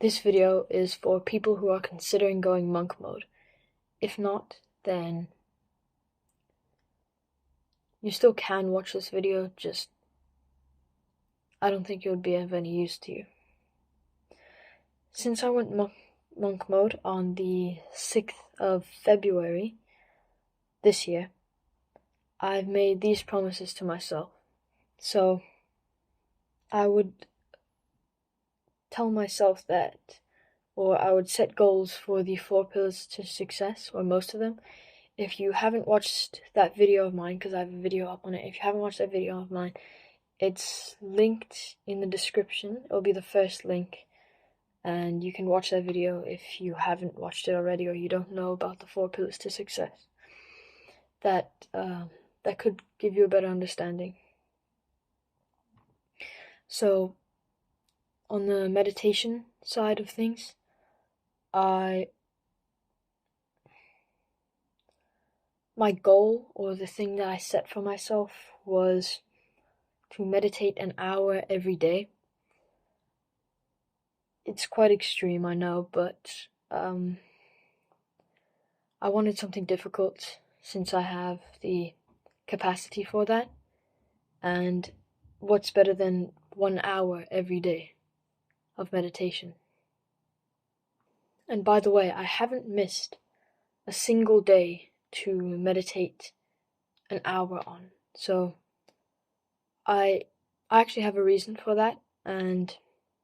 This video is for people who are considering going monk mode. If not, then you still can watch this video, just I don't think it would be of any use to you. Since I went monk mode on the 6th of February this year, I've made these promises to myself. So I would tell myself that, or I would set goals for the 4 pillars to success, or most of them. If you haven't watched that video of mine, because I have a video up on it, if you haven't watched that video of mine, it's linked in the description. It'll be the first link, and you can watch that video if you haven't watched it already or you don't know about the 4 pillars to success. That could give you a better understanding. So, on the meditation side of things, my goal, or the thing that I set for myself, was to meditate an hour every day. It's quite extreme, I know, but I wanted something difficult since I have the capacity for that. And what's better than 1 hour every day of meditation? And by the way, I haven't missed a single day to meditate an hour on. So I actually have a reason for that, and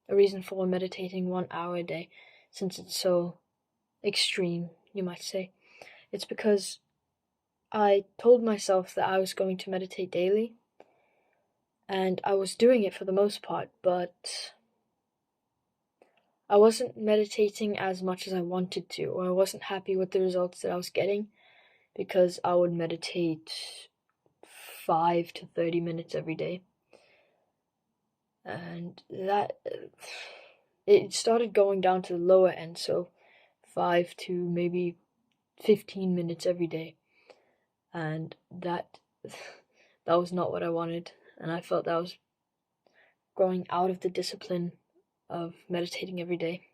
a reason for meditating 1 hour a day, since it's so extreme, you might say. It's because I told myself that I was going to meditate daily, and I was doing it for the most part, but I wasn't meditating as much as I wanted to, or I wasn't happy with the results that I was getting, because I would meditate 5 to 30 minutes every day. And that, it started going down to the lower end, so 5 to maybe 15 minutes every day. And that was not what I wanted, and I felt that I was growing out of the discipline of meditating every day.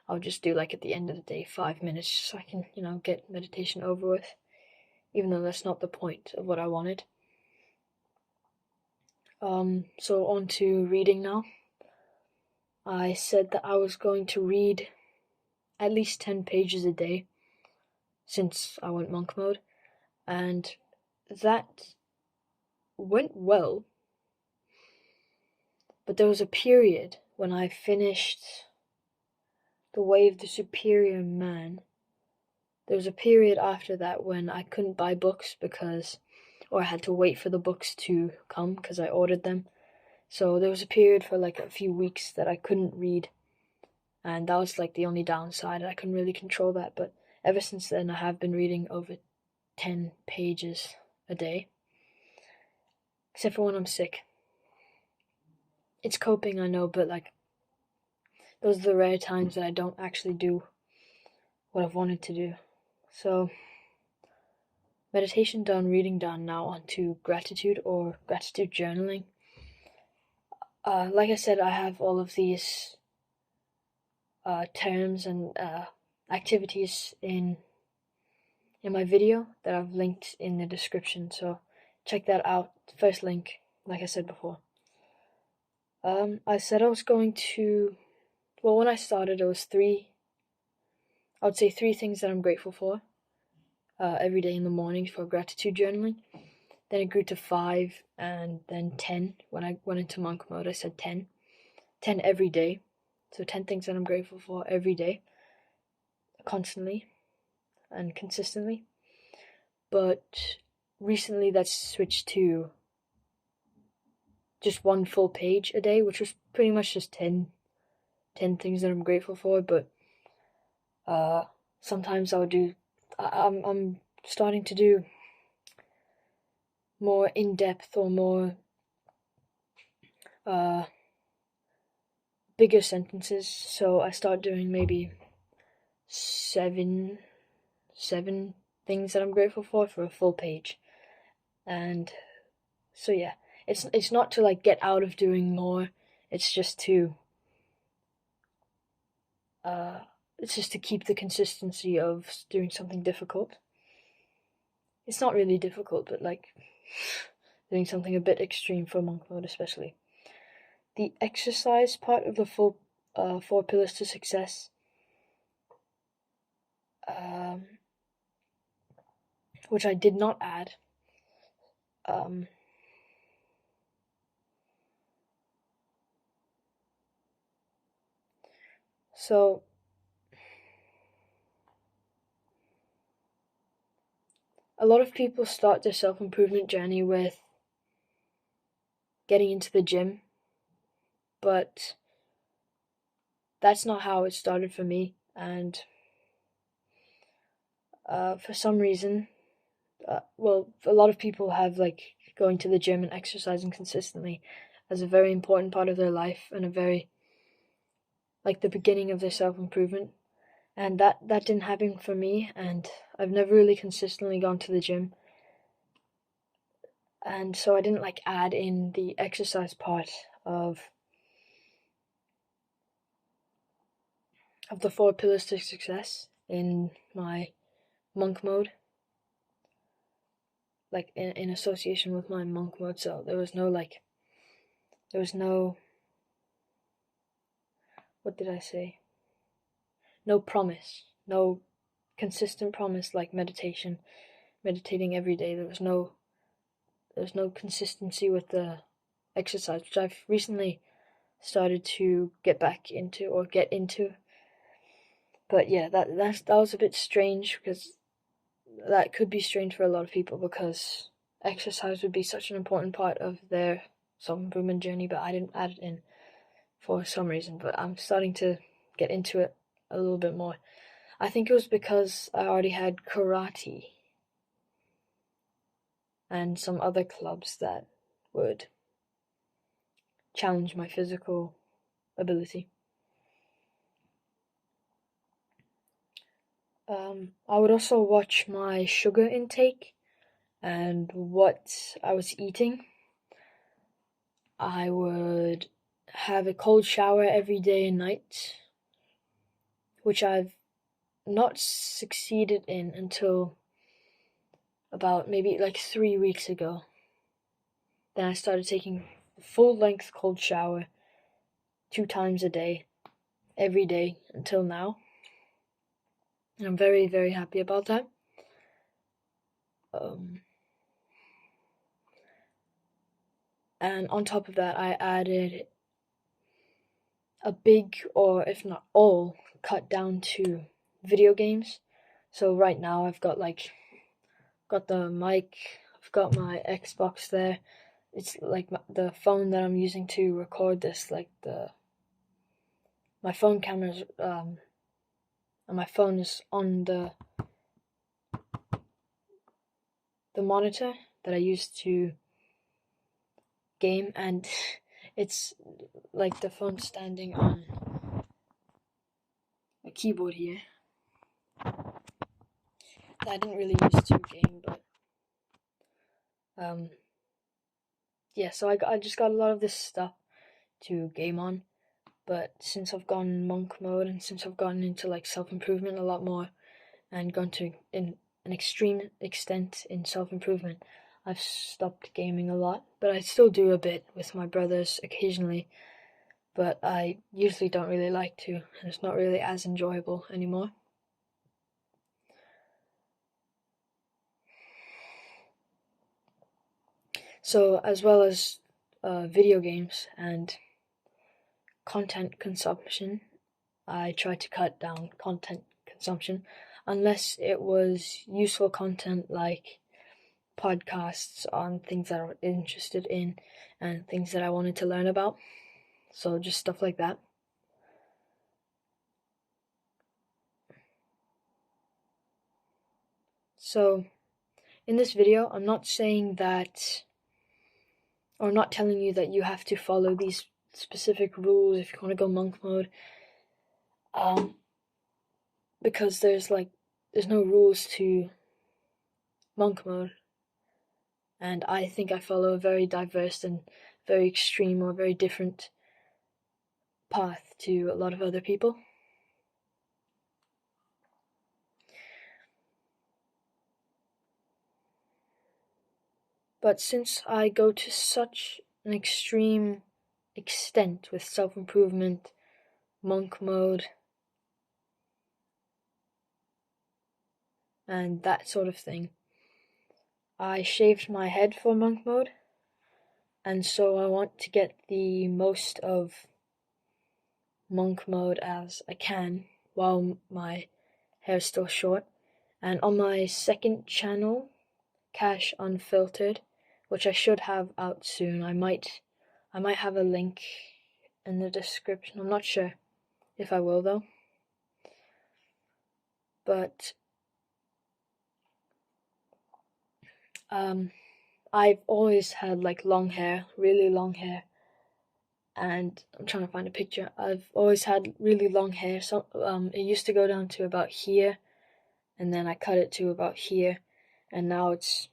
I'll just do, like, at the end of the day, 5 minutes, so I can, get meditation over with, even though that's not the point of what I wanted. So on to reading now. I said that I was going to read at least 10 pages a day since I went monk mode, and that went well. But there was a period when I finished The Way of the Superior Man. There was a period after that when I couldn't buy books or I had to wait for the books to come because I ordered them. So there was a period for like a few weeks that I couldn't read, and that was like the only downside. I couldn't really control that, but ever since then I have been reading over 10 pages a day, except for when I'm sick. It's coping, I know, but like, those are the rare times that I don't actually do what I've wanted to do. So, meditation done, reading done, now on to gratitude or gratitude journaling. Like I said, I have all of these terms and activities in my video that I've linked in the description, so check that out. First link, like I said before. I said I was going to, well, when I started, it was I would say 3 things that I'm grateful for every day in the morning for gratitude journaling. Then it grew to 5, and then 10. When I went into monk mode, I said 10. 10 every day. So 10 things that I'm grateful for every day, constantly and consistently. But recently that's switched to just 1 full page a day, which was pretty much just 10 things that I'm grateful for. But sometimes I'm starting to do more in-depth or more bigger sentences, so I start doing maybe 7 things that I'm grateful for a full page. And so yeah, it's not to like get out of doing more, it's just to It's just to keep the consistency of doing something difficult. It's not really difficult, but like doing something a bit extreme for monk mode especially. The exercise part of the 4 pillars to success, which I did not add. So a lot of people start their self-improvement journey with getting into the gym, but that's not how it started for me. And for some reason, a lot of people have like going to the gym and exercising consistently as a very important part of their life and a very like the beginning of their self-improvement. And that didn't happen for me, and I've never really consistently gone to the gym. And so I didn't like add in the exercise part of the 4 pillars to success in my monk mode, like in association with my monk mode. So there was no what did I say? No promise, no consistent promise like meditating every day. There was no consistency with the exercise, which I've recently started to get into. But yeah, that was a bit strange, because that could be strange for a lot of people, because exercise would be such an important part of their self-improvement journey, but I didn't add it in for some reason. But I'm starting to get into it a little bit more. I think it was because I already had karate and some other clubs that would challenge my physical ability. I would also watch my sugar intake and what I was eating. I would have a cold shower every day and night, which I've not succeeded in until about maybe like 3 weeks ago. Then I started taking a full-length cold shower 2 times a day, every day until now. And I'm very, very happy about that. And on top of that, I added a big, or if not all, cut down to video games. So right now I've got the mic, I've got my Xbox there. It's like the phone that I'm using to record this, like my phone camera's and my phone is on the monitor that I use to game, and it's like the phone standing on a keyboard here that I didn't really use to game, but yeah, so I just got a lot of this stuff to game on. But since I've gone monk mode, and since I've gotten into like self-improvement a lot more and gone to an extreme extent in self-improvement, I've stopped gaming a lot. But I still do a bit with my brothers occasionally, but I usually don't really like to, and it's not really as enjoyable anymore. So as well as video games and content consumption, I try to cut down content consumption unless it was useful content like podcasts on things that I was interested in and things that I wanted to learn about. So just stuff like that. So in this video, I'm not saying that, or I'm not telling you that you have to follow these specific rules if you want to go monk mode. Because there's no rules to monk mode. And I think I follow a very diverse and very extreme or very different path to a lot of other people. But since I go to such an extreme extent with self-improvement, monk mode, and that sort of thing, I shaved my head for monk mode, and so I want to get the most of monk mode as I can while my hair's still short. And on my second channel, Cash Unfiltered, which I should have out soon, I might have a link in the description. I'm not sure if I will though. But I've always had like long hair, really long hair, and I'm trying to find a picture. I've always had really long hair. So it used to go down to about here, and then I cut it to about here, and now it's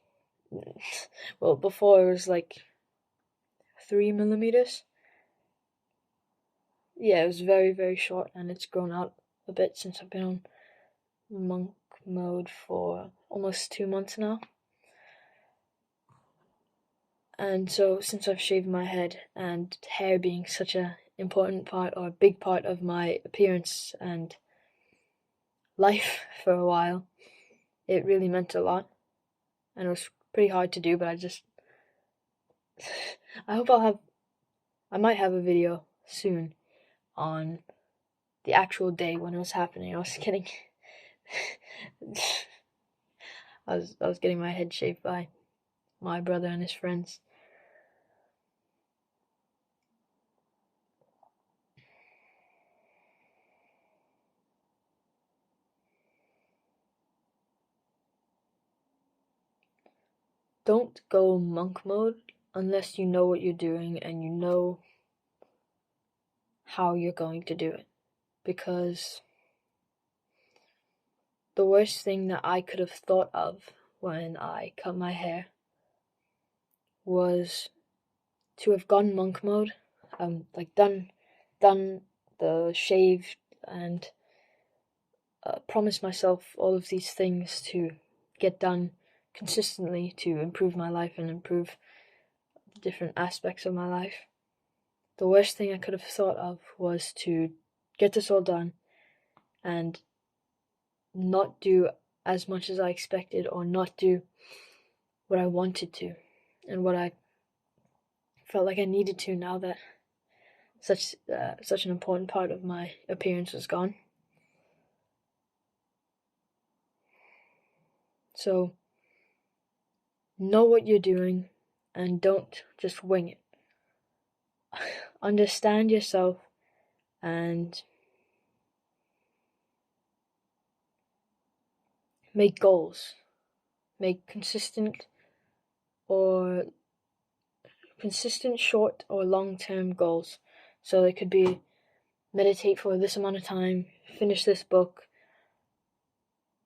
well, before it was like 3 millimeters. Yeah, it was very, very short, and it's grown out a bit since I've been on monk mode for almost 2 months now. And so since I've shaved my head, and hair being such a important part or a big part of my appearance and life for a while, it really meant a lot, and it was pretty hard to do, but I might have a video soon on the actual day when it was happening. I was kidding. I was getting my head shaved by my brother and his friends. Don't go monk mode unless you know what you're doing and you know how you're going to do it. Because the worst thing that I could have thought of when I cut my hair was to have gone monk mode, like done the shave and promised myself all of these things to get done consistently to improve my life and improve different aspects of my life. The worst thing I could have thought of was to get this all done and not do as much as I expected, or not do what I wanted to and what I felt like I needed to, now that such an important part of my appearance was gone. So know what you're doing and don't just wing it. Understand yourself and make goals. Make consistent short or long-term goals. So it could be meditate for this amount of time, finish this book,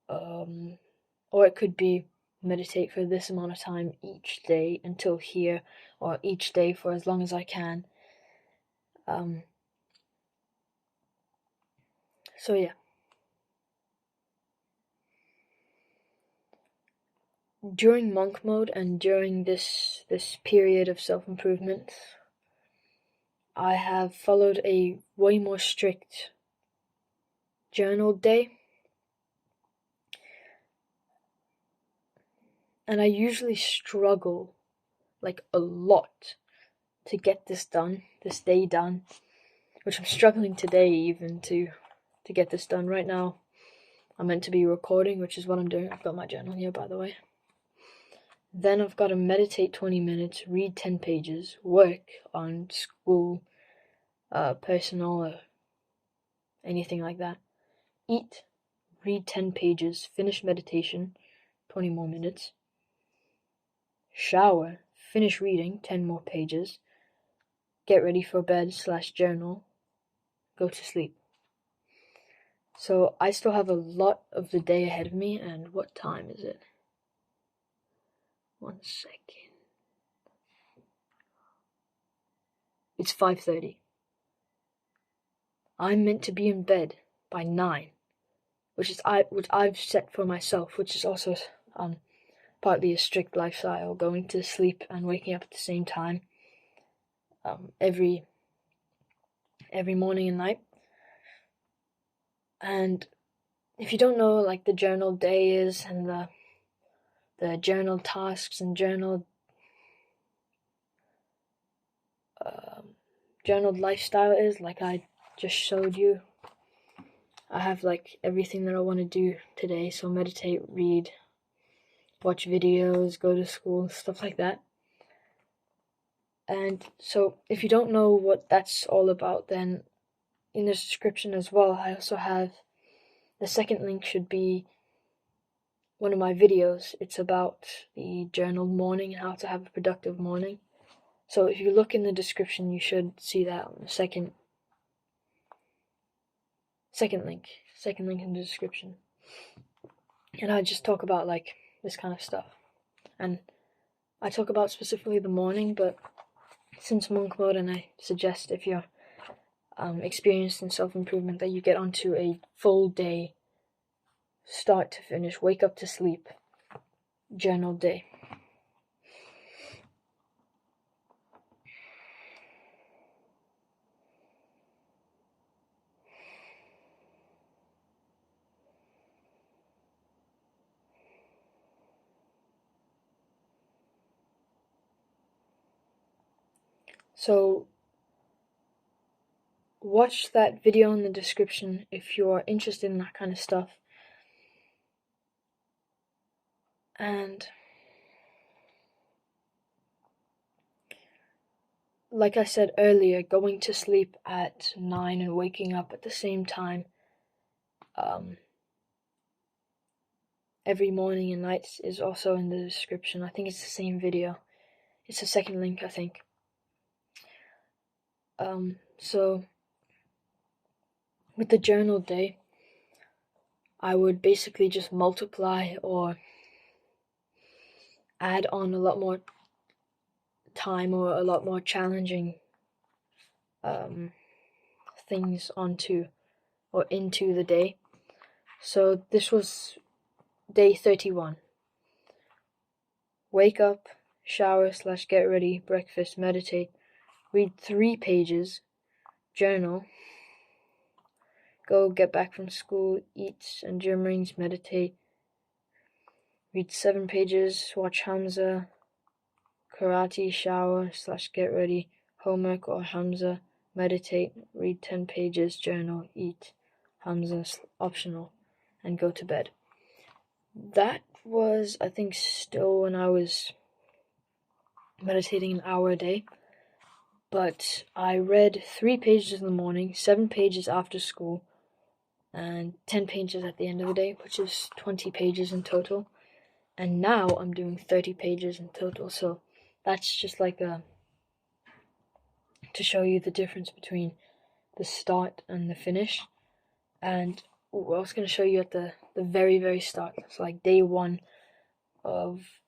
or it could be meditate for this amount of time each day until here, or each day for as long as I can. So yeah. During monk mode and during this period of self-improvement, I have followed a way more strict journal day. And I usually struggle like a lot to get this day done, which I'm struggling today even to get this done. Right now, I'm meant to be recording, which is what I'm doing. I've got my journal here, by the way. Then I've got to meditate 20 minutes, read 10 pages, work on school, personal, or anything like that. Eat, read 10 pages, finish meditation, 20 more minutes. Shower, finish reading 10 more pages, get ready for bed/journal, go to sleep. So I still have a lot of the day ahead of me, and what time is it? 1 second. It's 5:30. I'm meant to be in bed by 9, which I've set for myself, which is also partly a strict lifestyle, going to sleep and waking up at the same time every morning and night. And if you don't know, like, the journal day is, and the journal tasks and journaled lifestyle is, like I just showed you, I have like everything that I want to do today. So meditate, read, watch videos, go to school, stuff like that. And so if you don't know what that's all about, then in the description as well, I also have, the second link should be one of my videos. It's about the journal morning and how to have a productive morning. So if you look in the description, you should see that on the second link in the description. And I just talk about like this kind of stuff. And I talk about specifically the morning, but since monk mode, and I suggest if you're experienced in self-improvement that you get onto a full day, start to finish, wake up to sleep, journal day. So watch that video in the description if you're interested in that kind of stuff. And like I said earlier, going to sleep at 9 and waking up at the same time every morning and night is also in the description. I think it's the same video. It's the second link, I think. So with the journal day, I would basically just multiply or add on a lot more time or a lot more challenging things onto or into the day. So this was day 31. Wake up, shower / get ready, breakfast, meditate, read 3 pages, journal, go get back from school, eat and gym rings, meditate, read 7 pages, watch Hamza, karate, shower / get ready, homework or Hamza, meditate, read 10 pages, journal, eat, Hamza optional, and go to bed. That was, I think, still when I was meditating an hour a day. But I read 3 pages in the morning, 7 pages after school, and 10 pages at the end of the day, which is 20 pages in total. And now I'm doing 30 pages in total. So that's just like to show you the difference between the start and the finish. And I was going to show you at the very, very start. It's like day 1 of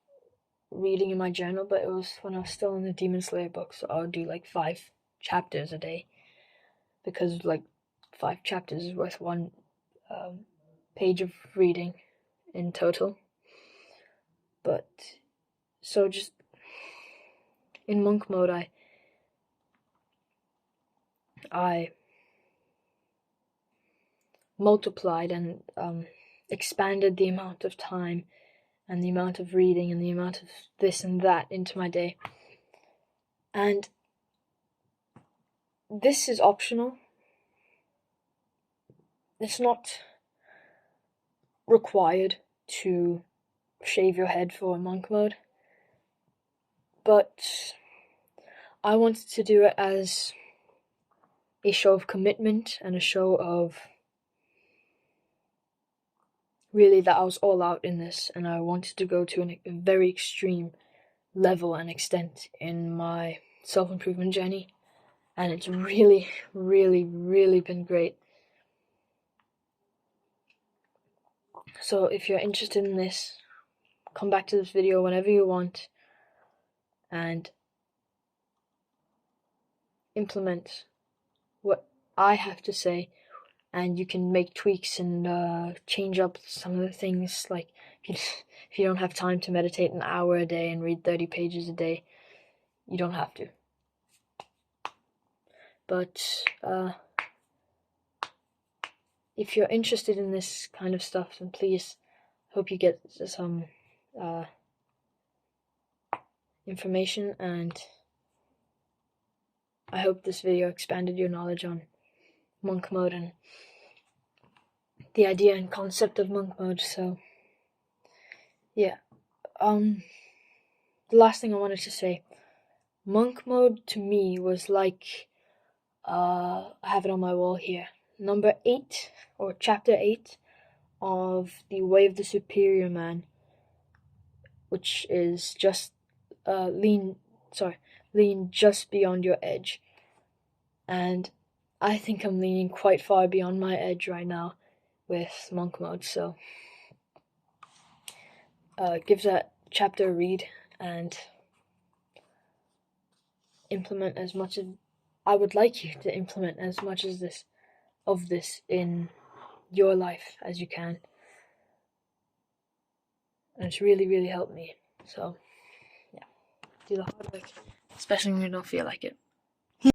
reading in my journal, but it was when I was still in the Demon Slayer book, so I would do like 5 chapters a day, because like 5 chapters is worth 1 page of reading in total. But so just in monk mode, I multiplied and expanded the amount of time and the amount of reading and the amount of this and that into my day. And this is optional. It's not required to shave your head for monk mode, but I wanted to do it as a show of commitment and a show of really that I was all out in this, and I wanted to go to a very extreme level and extent in my self-improvement journey, and it's really, really, really been great. So if you're interested in this, come back to this video whenever you want and implement what I have to say, and you can make tweaks and change up some of the things. Like, if if you don't have time to meditate an hour a day and read 30 pages a day, you don't have to. But if you're interested in this kind of stuff, then please, hope you get some information, and I hope this video expanded your knowledge on monk mode and the idea and concept of monk mode. So yeah, the last thing I wanted to say, monk mode to me was like, I have it on my wall here, number 8 or chapter 8 of The Way of the Superior Man, which is just lean just beyond your edge. And I think I'm leaning quite far beyond my edge right now with monk mode, so give that chapter a read and implement as much as I would like you to implement as much as this in your life as you can. And it's really, really helped me. So yeah, do the hard work, especially when you don't feel like it.